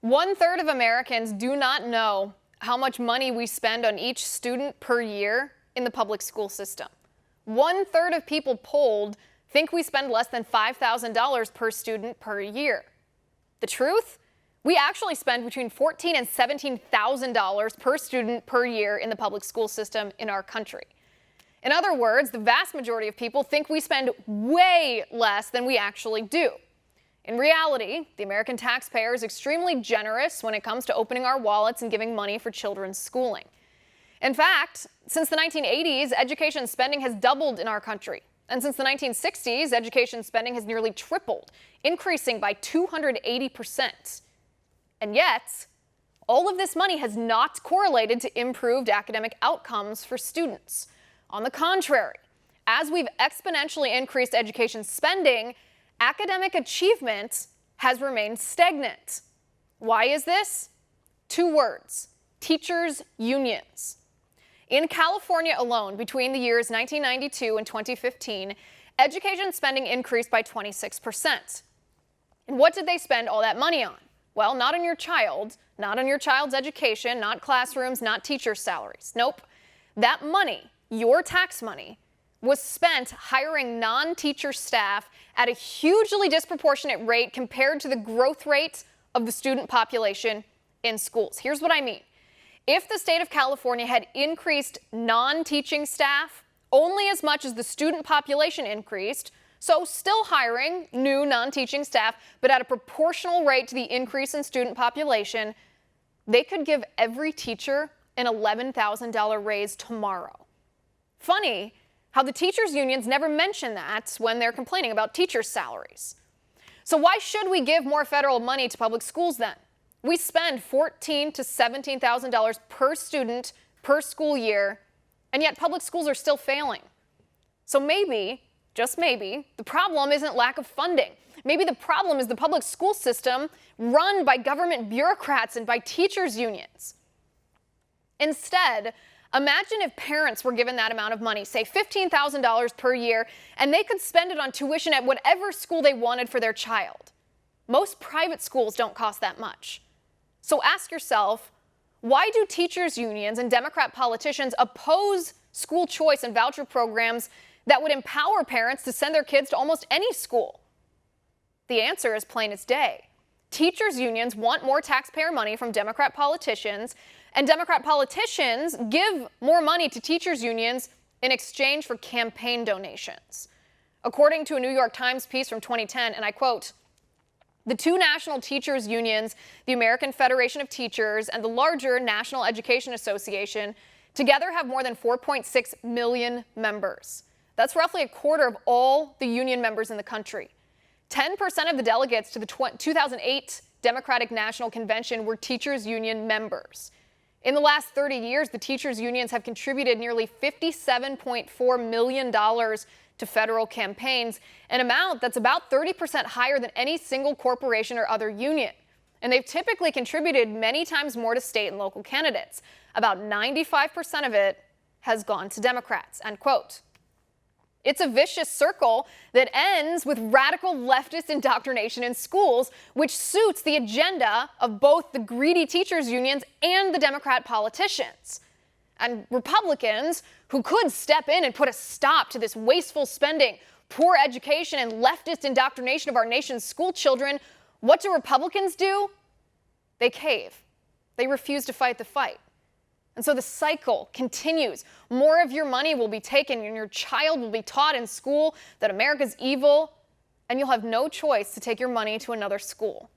1/3 of Americans do not know how much money we spend on each student per year in the public school system. 1/3 of people polled think we spend less than $5,000 per student per year. The truth? We actually spend between $14,000 and $17,000 per student per year in the public school system in our country. In other words, the vast majority of people think we spend way less than we actually do. In reality, the American taxpayer is extremely generous when it comes to opening our wallets and giving money for children's schooling. In fact, since the 1980s, education spending has doubled in our country. And since the 1960s, education spending has nearly tripled, increasing by 280%. And yet, all of this money has not correlated to improved academic outcomes for students. On the contrary, as we've exponentially increased education spending, academic achievement has remained stagnant. Why is this? 2 words: teachers' unions. In California alone, between the years 1992 and 2015, education spending increased by 26%. And what did they spend all that money on? Well, not on your child, not on your child's education, not classrooms, not teachers' salaries. Nope. That money, your tax money, was spent hiring non-teacher staff at a hugely disproportionate rate compared to the growth rate of the student population in schools. Here's what I mean. If the state of California had increased non-teaching staff only as much as the student population increased, so still hiring new non-teaching staff, but at a proportional rate to the increase in student population, they could give every teacher an $11,000 raise tomorrow. Funny how the teachers' unions never mention that when they're complaining about teachers' salaries. So why should we give more federal money to public schools then? We spend $14,000 to $17,000 per student per school year, and yet public schools are still failing. So maybe, just maybe, the problem isn't lack of funding. Maybe the problem is the public school system run by government bureaucrats and by teachers' unions. Instead, imagine if parents were given that amount of money, say $15,000 per year, and they could spend it on tuition at whatever school they wanted for their child. Most private schools don't cost that much. So ask yourself, why do teachers' unions and Democrat politicians oppose school choice and voucher programs that would empower parents to send their kids to almost any school? The answer is plain as day. Teachers' unions want more taxpayer money from Democrat politicians, and Democrat politicians give more money to teachers' unions in exchange for campaign donations. According to a New York Times piece from 2010, and I quote, "The 2 national teachers' unions, the American Federation of Teachers and the larger National Education Association, together have more than 4.6 million members. That's roughly a quarter of all the union members in the country. 10% of the delegates to the 2008 Democratic National Convention were teachers' union members. In the last 30 years, the teachers' unions have contributed nearly $57.4 million to federal campaigns, an amount that's about 30% higher than any single corporation or other union. And they've typically contributed many times more to state and local candidates. About 95% of it has gone to Democrats," end quote. It's a vicious circle that ends with radical leftist indoctrination in schools, which suits the agenda of both the greedy teachers' unions and the Democrat politicians. And Republicans, who could step in and put a stop to this wasteful spending, poor education, and leftist indoctrination of our nation's school children, what do Republicans do? They cave. They refuse to fight the fight. And so the cycle continues. More of your money will be taken, and your child will be taught in school that America's evil, and you'll have no choice to take your money to another school.